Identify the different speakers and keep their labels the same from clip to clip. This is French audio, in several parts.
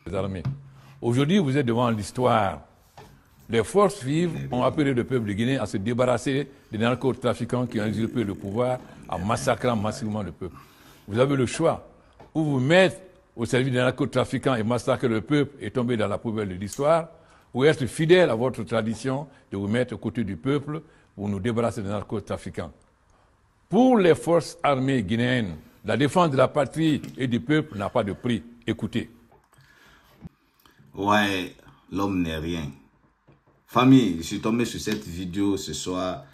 Speaker 1: des armées. Aujourd'hui, vous êtes devant l'histoire. Les forces vives ont appelé le peuple de Guinée à se débarrasser des narcotrafiquants qui ont usurpé le pouvoir en massacrant massivement le peuple. Vous avez le choix. Ou vous mettre au service des narcotrafiquants et massacrer le peuple et tomber dans la poubelle de l'histoire, ou être fidèle à votre tradition de vous mettre aux côtés du peuple pour nous débarrasser des narcotrafiquants. Pour les forces armées guinéennes, la défense de la patrie et du peuple n'a pas de prix. Écoutez.
Speaker 2: Ouais, l'homme n'est rien. Famille, je suis tombé sur cette vidéo ce soir.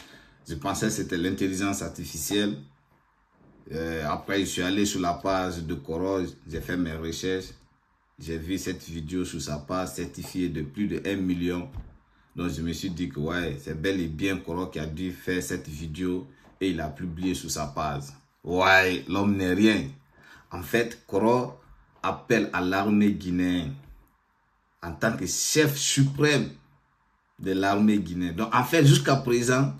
Speaker 2: Je pensais que c'était l'intelligence artificielle. Après, je suis allé sur la page de Koro, j'ai fait mes recherches. J'ai vu cette vidéo sur sa page certifiée de plus de 1 million. Donc, je me suis dit que ouais, c'est bel et bien Koro qui a dû faire cette vidéo et il a publié sur sa page. Ouais, l'homme n'est rien. En fait, Koro appelle à l'armée guinéenne en tant que chef suprême de l'armée guinéenne. Donc, en fait, jusqu'à présent,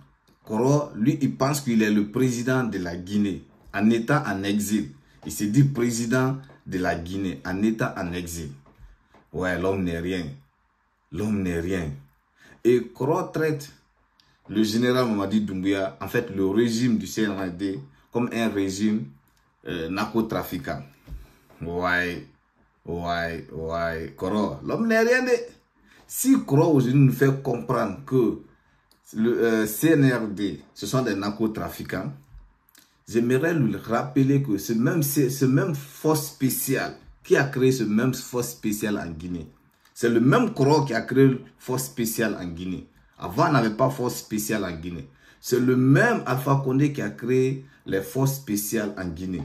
Speaker 2: Koro, lui, il pense qu'il est le président de la Guinée en étant en exil. Il se dit président de la Guinée en étant en exil. Ouais, l'homme n'est rien. L'homme n'est rien. Et Koro traite le général Mamadi Doumbouya, en fait, le régime du CNRD, comme un régime narcotrafiquant. Ouais, Koro, l'homme n'est rien. Si Koro aujourd'hui nous fait comprendre que le CNRD, ce sont des narcotrafiquants, j'aimerais lui rappeler que ce même force spéciale qui a créé ce même force spéciale en Guinée, c'est le même Koro qui a créé force spéciale en Guinée. Avant, on n'avait pas force spéciale en Guinée. C'est le même Alpha Condé qui a créé les forces spéciales en Guinée.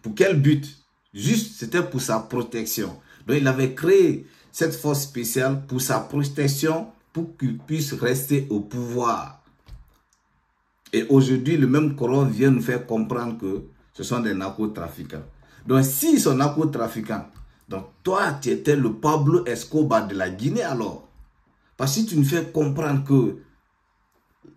Speaker 2: Pour quel but? Juste, c'était pour sa protection. Donc, il avait créé cette force spéciale pour sa protection, pour qu'il puisse rester au pouvoir. Et aujourd'hui, le même Koro vient nous faire comprendre que ce sont des narcotrafiquants. Donc, s'ils sont narcotrafiquants, donc toi, tu étais le Pablo Escobar de la Guinée alors. Parce que si tu nous fais comprendre que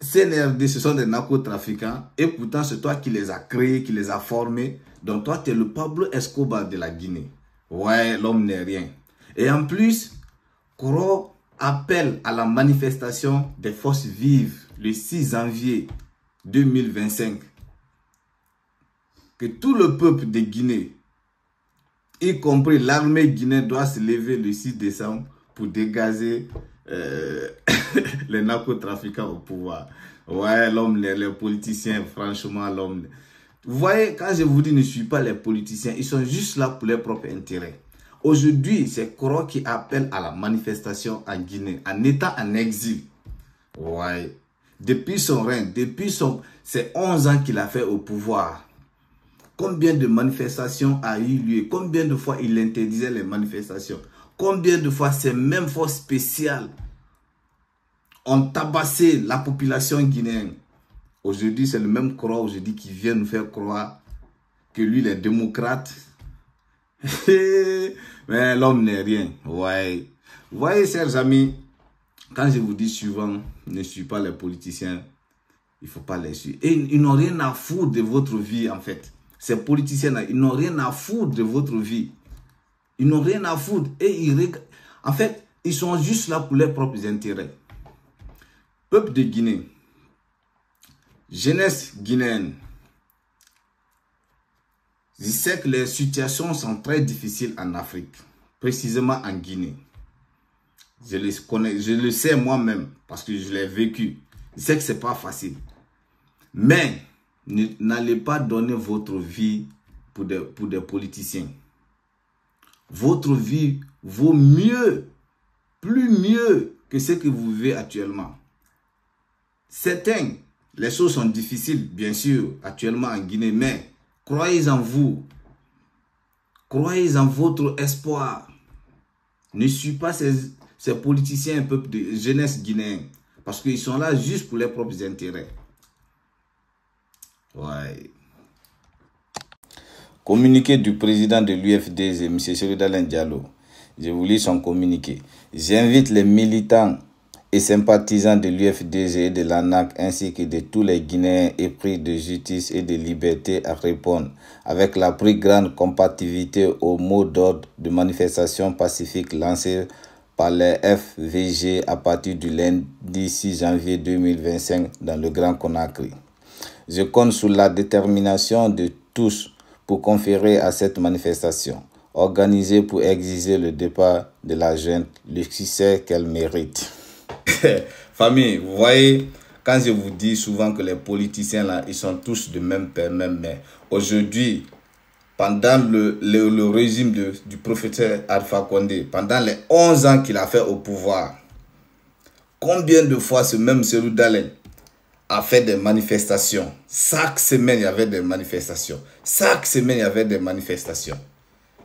Speaker 2: CNRD, ce sont des narcotrafiquants, et pourtant c'est toi qui les as créés, qui les as formés, donc toi, tu es le Pablo Escobar de la Guinée. Ouais, l'homme n'est rien. Et en plus, Koro appelle à la manifestation des forces vives le 6 janvier 2025. Que tout le peuple de Guinée, y compris l'armée guinéenne, doit se lever le 6 décembre pour dégager les narcotrafiquants au pouvoir. Ouais, l'homme, les politiciens, franchement, l'homme. Vous voyez, quand je vous dis ne suis pas les politiciens, ils sont juste là pour leurs propres intérêts. Aujourd'hui, c'est Koro qui appelle à la manifestation en Guinée, en étant en exil. Ouais. Depuis son règne, c'est 11 ans qu'il a fait au pouvoir. Combien de manifestations a eu lieu? Combien de fois il interdisait les manifestations? Combien de fois ces mêmes forces spéciales ont tabassé la population guinéenne? Aujourd'hui, c'est le même Koro aujourd'hui qui vient nous faire croire que lui, il est démocrate. Mais l'homme n'est rien. Ouais. Vous voyez, chers amis, quand je vous dis souvent, ne suivez pas les politiciens, il ne faut pas les suivre. Et ils n'ont rien à foutre de votre vie, en fait. Ces politiciens-là, ils n'ont rien à foutre de votre vie. Ils n'ont rien à foutre. Et en fait, ils sont juste là pour leurs propres intérêts. Peuple de Guinée, jeunesse guinéenne, je sais que les situations sont très difficiles en Afrique, précisément en Guinée. Je les connais, je le sais moi-même parce que je l'ai vécu. Je sais que ce n'est pas facile. Mais n'allez pas donner votre vie pour des politiciens. Votre vie vaut mieux, plus mieux que ce que vous vivez actuellement. Certains, les choses sont difficiles, bien sûr, actuellement en Guinée, mais croyez en vous. Croyez en votre espoir. Ne suivez pas ces politiciens, un peuple de jeunesse guinéenne, parce qu'ils sont là juste pour leurs propres intérêts. Ouais. Communiqué du président de l'UFDG, M. Seydou Dalein Diallo. Je vous lis son communiqué. J'invite les militants et sympathisants de l'UFDG et de l'ANAC ainsi que de tous les Guinéens épris de justice et de liberté à répondre avec la plus grande compatibilité au mot d'ordre de manifestation pacifique lancé par les FVG à partir du lundi 6 janvier 2025 dans le Grand Conakry. Je compte sur la détermination de tous pour conférer à cette manifestation, organisée pour exiger le départ de la junte, le succès qu'elle mérite. Famille, vous voyez, quand je vous dis souvent que les politiciens là, ils sont tous de même père, même mère. Aujourd'hui, pendant le régime du professeur Alpha Condé, pendant les 11 ans qu'il a fait au pouvoir, combien de fois ce même Cellou Dalein a fait des manifestations? Chaque semaine, il y avait des manifestations. Chaque semaine, il y avait des manifestations.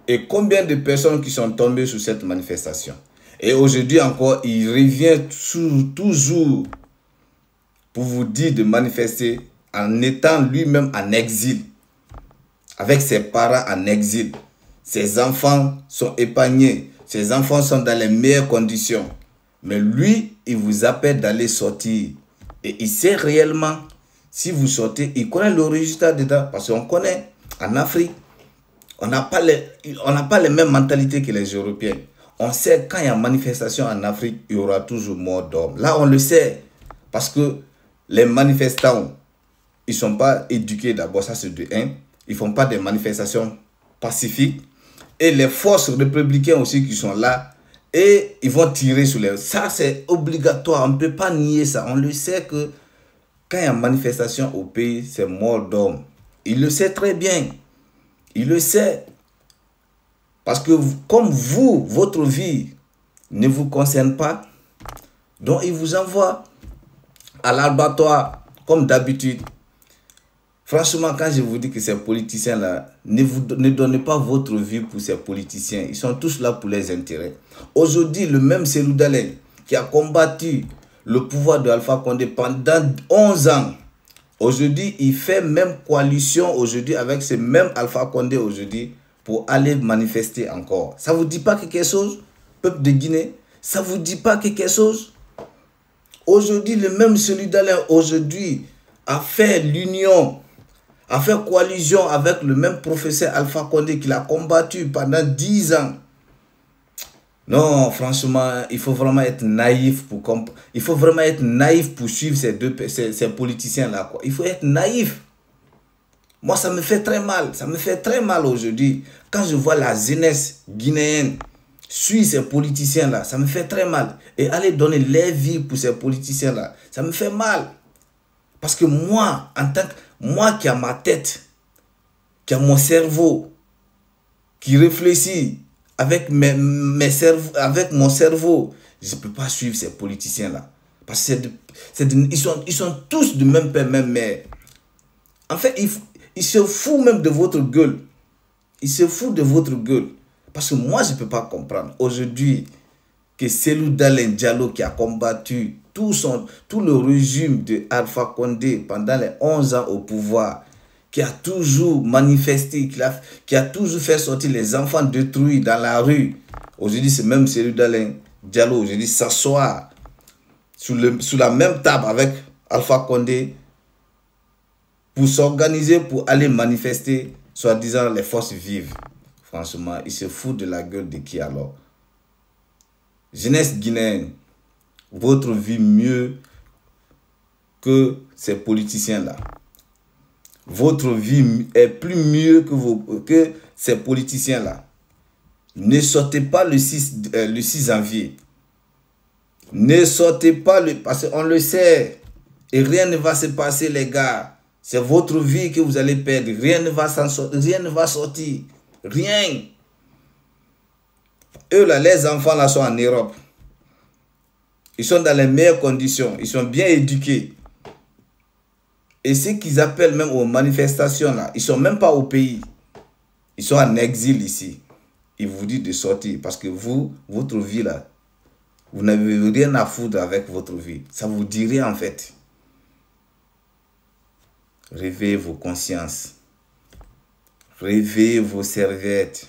Speaker 2: Et combien de personnes qui sont tombées sur cette manifestation? Et aujourd'hui encore, il revient toujours pour vous dire de manifester en étant lui-même en exil. Avec ses parents en exil. Ses enfants sont épargnés. Ses enfants sont dans les meilleures conditions. Mais lui, il vous appelle d'aller sortir. Et il sait réellement, si vous sortez, il connaît le résultat dedans. Parce qu'on connaît, en Afrique, on n'a pas les mêmes mentalités que les Européens. On sait quand il y a manifestation en Afrique, il y aura toujours mort d'hommes. Là, on le sait. Parce que les manifestants, ils ne sont pas éduqués d'abord, ça c'est de 1. Ils ne font pas des manifestations pacifiques. Et les forces républicaines aussi qui sont là, et ils vont tirer sur les... Ça, c'est obligatoire. On ne peut pas nier ça. On le sait que quand il y a manifestation au pays, c'est mort d'homme. Il le sait très bien. Il le sait. Parce que comme vous, votre vie ne vous concerne pas, donc il vous envoie à l'abattoir comme d'habitude. Franchement, quand je vous dis que ces politiciens-là, ne donnez pas votre vie pour ces politiciens. Ils sont tous là pour les intérêts. Aujourd'hui, le même Cellou Dalein qui a combattu le pouvoir de Alpha Condé pendant 11 ans, aujourd'hui, il fait même coalition aujourd'hui avec ce même Alpha Condé aujourd'hui pour aller manifester encore. Ça ne vous dit pas quelque chose, peuple de Guinée? Ça ne vous dit pas quelque chose? Aujourd'hui, le même Cellou Dalein aujourd'hui a fait l'union, a fait coalition avec le même professeur Alpha Condé qu'il a combattu pendant 10 ans. Non, franchement, il faut vraiment être naïf pour comprendre. Il faut vraiment être naïf pour suivre ces politiciens-là, quoi. Il faut être naïf. Moi, ça me fait très mal. Ça me fait très mal aujourd'hui. Quand je vois la jeunesse guinéenne suivre ces politiciens-là, ça me fait très mal. Et aller donner leur vie pour ces politiciens-là, ça me fait mal. Parce que moi, moi qui a ma tête, qui a mon cerveau, qui réfléchit avec mon cerveau, je ne peux pas suivre ces politiciens-là. Parce que ils sont tous du même père, même mère. En fait, ils se foutent même de votre gueule. Ils se foutent de votre gueule. Parce que moi, je ne peux pas comprendre. Aujourd'hui, que Cellou Dalein Diallo qui a combattu tout le régime de Alpha Condé pendant les 11 ans au pouvoir, qui a toujours manifesté, qui a toujours fait sortir les enfants détruits dans la rue. Aujourd'hui, c'est même Cellou Dalein Diallo, aujourd'hui, s'asseoir sous la même table avec Alpha Condé pour s'organiser, pour aller manifester, soi-disant les forces vives. Franchement, il se fout de la gueule de qui alors? Jeunesse guinéenne, votre vie mieux que ces politiciens-là. Votre vie est plus mieux que ces politiciens-là. Ne sortez pas le 6 janvier. Ne sortez pas parce qu'on le sait. Et rien ne va se passer, les gars. C'est votre vie que vous allez perdre. Rien ne va sortir. Rien. Eux, là, les enfants là sont en Europe. Ils sont dans les meilleures conditions. Ils sont bien éduqués. Et ce qu'ils appellent même aux manifestations là, ils ne sont même pas au pays. Ils sont en exil ici. Ils vous disent de sortir parce que vous, votre vie là, vous n'avez rien à foutre avec votre vie. Ça vous dit rien en fait. Réveillez vos consciences. Réveillez vos serviettes.